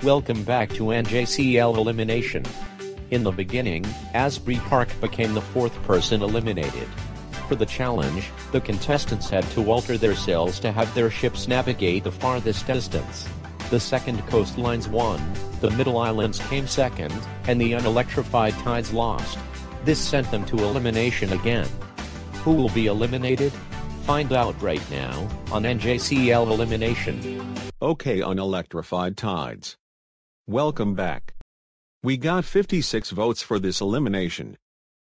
Welcome back to NJCL Elimination. In the beginning, Asbury Park became the fourth person eliminated. For the challenge, the contestants had to alter their sails to have their ships navigate the farthest distance. The second coastlines won, the middle islands came second, and the unelectrified tides lost. This sent them to elimination again. Who will be eliminated? Find out right now, on NJCL Elimination. Okay, unelectrified tides. Welcome back. We got 56 votes for this elimination.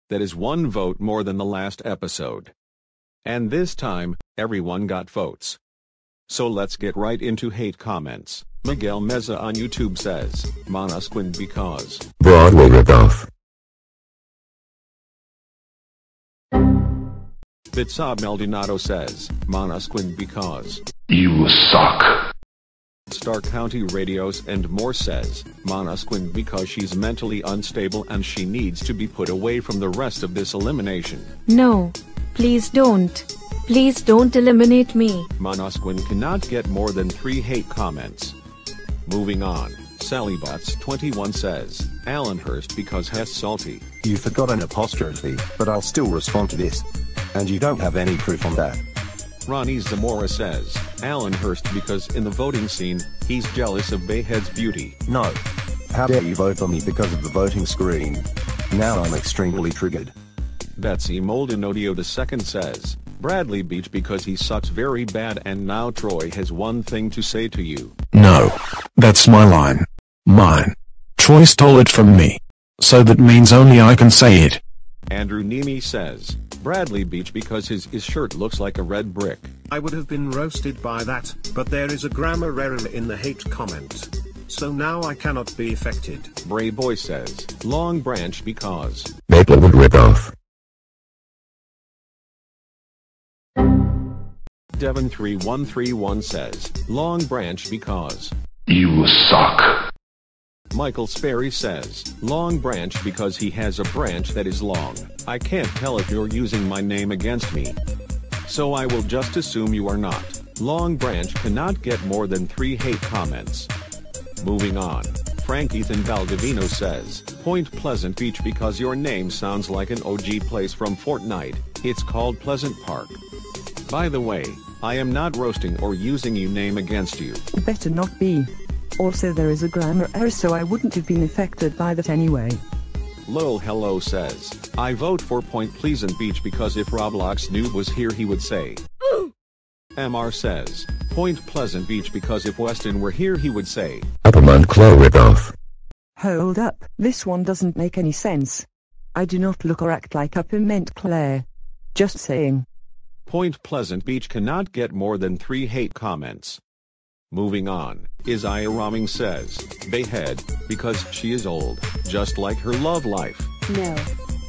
That is one vote more than the last episode. And this time, everyone got votes. So let's get right into hate comments. Miguel Meza on YouTube says, Monasquin because Broadway ripoff. Bitsab Maldonado says, Monasquin because You suck. Star County Radios and more says, Monasquin because she's mentally unstable and she needs to be put away from the rest of this elimination. No. Please don't. Please don't eliminate me. Monasquin cannot get more than 3 hate comments. Moving on, SallyButts21 says, Alan Hurst because he's salty. You forgot an apostrophe, but I'll still respond to this. And you don't have any proof on that. Ronnie Zamora says, Alan Hurst because in the voting scene, he's jealous of Bayhead's beauty. No. How dare you vote for me because of the voting screen? Now I'm extremely triggered. Betsy Maldonado II says, Bradley Beach because he sucks very bad and now Troy has one thing to say to you. No. That's my line. Mine. Troy stole it from me. So that means only I can say it. Andrew Nemi says, Bradley Beach because his shirt looks like a red brick. I would have been roasted by that, but there is a grammar error in the hate comment. So now I cannot be affected. Bray Boy says, Long Branch because Maplewood ripoff. Devon3131 says, Long Branch because You suck. Michael Sperry says, Long Branch because he has a branch that is long. I can't tell if you're using my name against me. So I will just assume you are not. Long Branch cannot get more than 3 hate comments. Moving on, Frank Ethan Valdivino says, Point Pleasant Beach because your name sounds like an OG place from Fortnite. It's called Pleasant Park. By the way, I am not roasting or using your name against you. Better not be. Also there is a grammar error so I wouldn't have been affected by that anyway. Lol Hello says, I vote for Point Pleasant Beach because if Roblox Noob was here he would say. MR says, Point Pleasant Beach because if Weston were here he would say. Upper Montclair ripoff. Hold up, this one doesn't make any sense. I do not look or act like Upper Montclair. Just saying. Point Pleasant Beach cannot get more than 3 hate comments. Moving on, Isaiah Roming says, Bayhead, because she is old, just like her love life. No.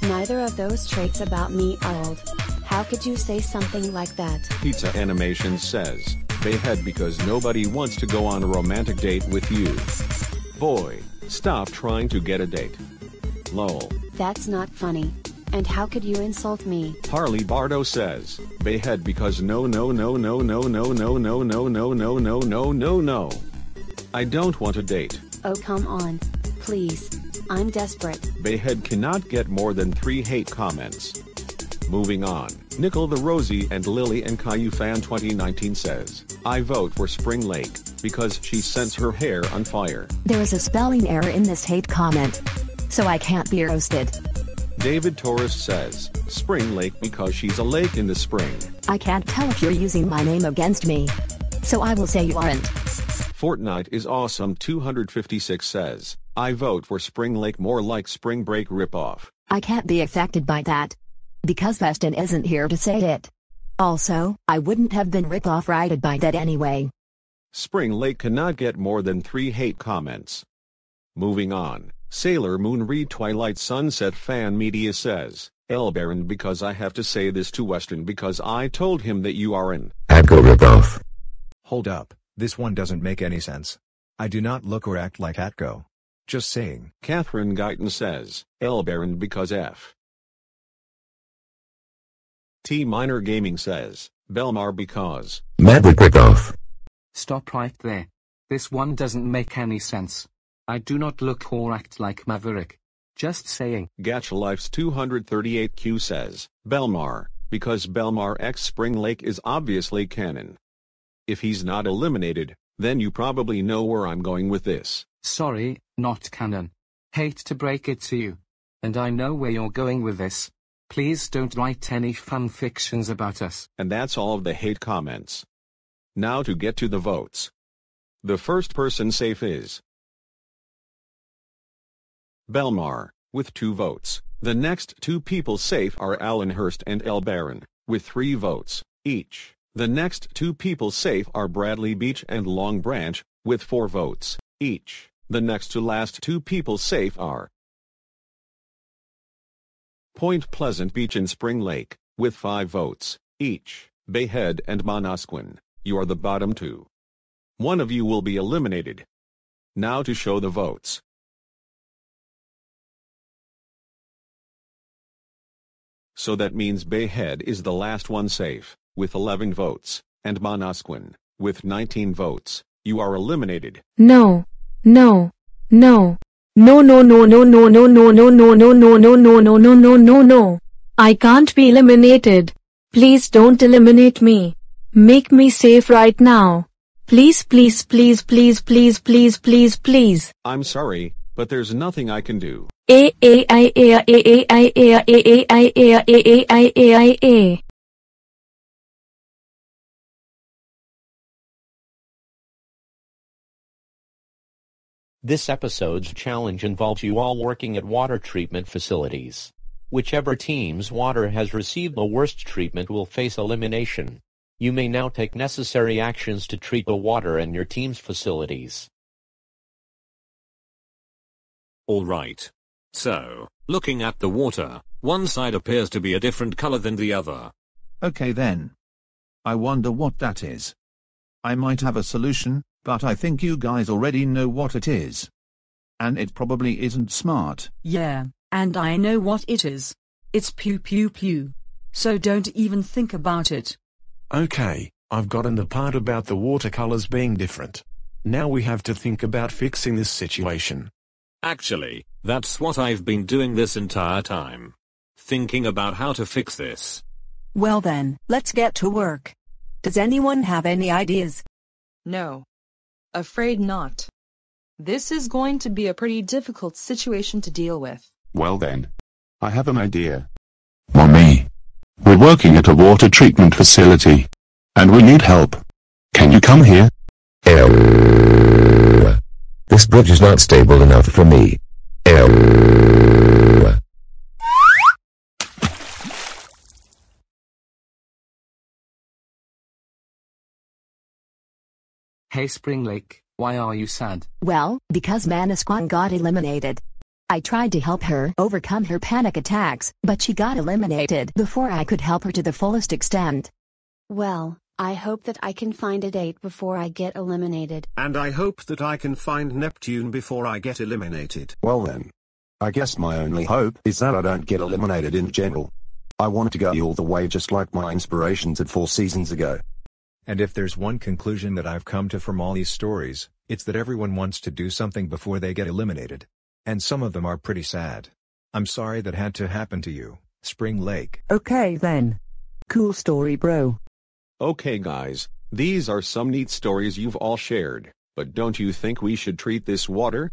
Neither of those traits about me are old. How could you say something like that? Pizza Animations says, Bayhead because nobody wants to go on a romantic date with you. Boy, stop trying to get a date. Lol. That's not funny. And how could you insult me? Harley Bardo says, Bayhead because no. I don't want a date. Oh come on. Please. I'm desperate. Bayhead cannot get more than 3 hate comments. Moving on, Nickel the Rosie and Lily and Caillou Fan 2019 says, I vote for Spring Lake, because she sends her hair on fire. There is a spelling error in this hate comment. So I can't be roasted. David Torres says, Spring Lake because she's a lake in the spring. I can't tell if you're using my name against me. So I will say you aren't. Fortnite is awesome 256 says, I vote for Spring Lake more like Spring Break ripoff. I can't be affected by that. Because Weston isn't here to say it. Also, I wouldn't have been ripoff righted by that anyway. Spring Lake cannot get more than 3 hate comments. Moving on, Sailor Moon Read Twilight Sunset Fan Media says, Elbaron because I have to say this to Weston because I told him that you are an Atco ripoff. Hold up, this one doesn't make any sense. I do not look or act like Atco. Just saying. Catherine Guyton says, Elbaron because F. T Minor Gaming says, Belmar because Maverick ripoff. Stop right there. This one doesn't make any sense. I do not look or act like Maverick. Just saying. Gatchalife's 238Q says, Belmar, because Belmar x Spring Lake is obviously canon. If he's not eliminated, then you probably know where I'm going with this. Sorry, not canon. Hate to break it to you. And I know where you're going with this. Please don't write any fan fictions about us. And that's all of the hate comments. Now to get to the votes. The first person safe is Belmar, with 2 votes. The next 2 people safe are Alan Hurst and El Baron, with 3 votes each. The next 2 people safe are Bradley Beach and Long Branch, with 4 votes each. The next to last 2 people safe are Point Pleasant Beach and Spring Lake, with 5 votes each. Bayhead and Monasquin, you are the bottom 2. One of you will be eliminated. Now to show the votes. So that means Bayhead is the last one safe, with 11 votes, and Monasquin, with 19 votes. You are eliminated. No. No. No. No no no no no no no no no no no no no no no no no no. I can't be eliminated. Please don't eliminate me. Make me safe right now. Please please please please please please please please. I'm sorry, but there's nothing I can do. This episode's challenge involves you all working at water treatment facilities. Whichever team's water has received the worst treatment will face elimination. You may now take necessary actions to treat the water in your team's facilities. Alright. So, looking at the water, one side appears to be a different color than the other. Okay then. I wonder what that is. I might have a solution, but I think you guys already know what it is. And it probably isn't smart. Yeah, and I know what it is. It's pew pew pew. So don't even think about it. Okay, I've gotten the part about the watercolors being different. Now we have to think about fixing this situation. Actually, that's what I've been doing this entire time. Thinking about how to fix this. Well then, let's get to work. Does anyone have any ideas? No. Afraid not. This is going to be a pretty difficult situation to deal with. Well then. I have an idea. Mommy. We're working at a water treatment facility. And we need help. Can you come here? This bridge is not stable enough for me. Hey Spring Lake, why are you sad? Well, because Monasquin got eliminated. I tried to help her overcome her panic attacks, but she got eliminated before I could help her to the fullest extent. Well, I hope that I can find a date before I get eliminated. And I hope that I can find Neptune before I get eliminated. Well then. I guess my only hope is that I don't get eliminated in general. I want to go all the way just like my inspirations did 4 seasons ago. And if there's one conclusion that I've come to from all these stories, it's that everyone wants to do something before they get eliminated. And some of them are pretty sad. I'm sorry that had to happen to you, Spring Lake. Okay then. Cool story, bro. Okay guys, these are some neat stories you've all shared, but don't you think we should treat this water?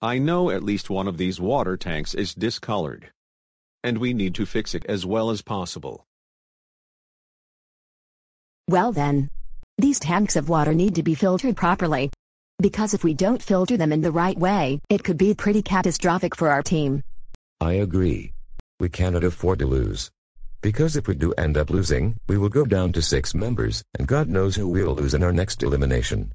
I know at least one of these water tanks is discolored. And we need to fix it as well as possible. Well then. These tanks of water need to be filtered properly. Because if we don't filter them in the right way, it could be pretty catastrophic for our team. I agree. We cannot afford to lose. Because if we do end up losing, we will go down to 6 members, and God knows who we'll lose in our next elimination.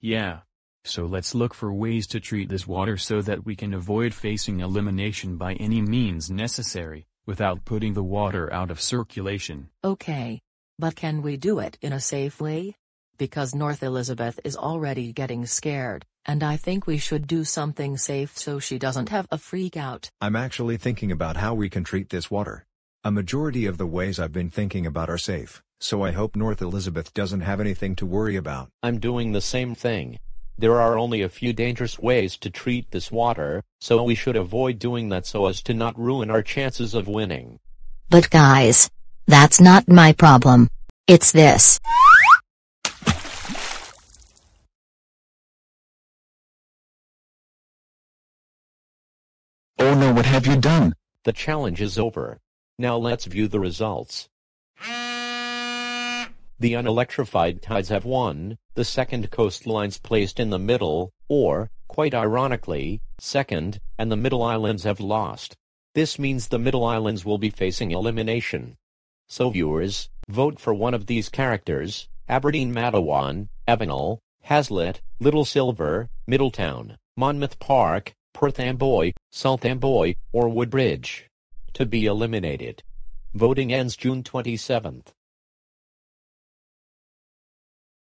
Yeah. So let's look for ways to treat this water so that we can avoid facing elimination by any means necessary, without putting the water out of circulation. Okay. But can we do it in a safe way? Because North Elizabeth is already getting scared, and I think we should do something safe so she doesn't have a freak out. I'm actually thinking about how we can treat this water. A majority of the ways I've been thinking about are safe, so I hope North Elizabeth doesn't have anything to worry about. I'm doing the same thing. There are only a few dangerous ways to treat this water, so we should avoid doing that so as to not ruin our chances of winning. But guys, that's not my problem. It's this. Oh no, what have you done? The challenge is over. Now let's view the results. The unelectrified tides have won, the second coastlines placed in the middle, or, quite ironically, second, and the middle islands have lost. This means the middle islands will be facing elimination. So viewers, vote for one of these characters: Aberdeen Madawan, Evanal, Hazlitt, Little Silver, Middletown, Monmouth Park, Perth Amboy, South Amboy, or Woodbridge to be eliminated. Voting ends June 27th.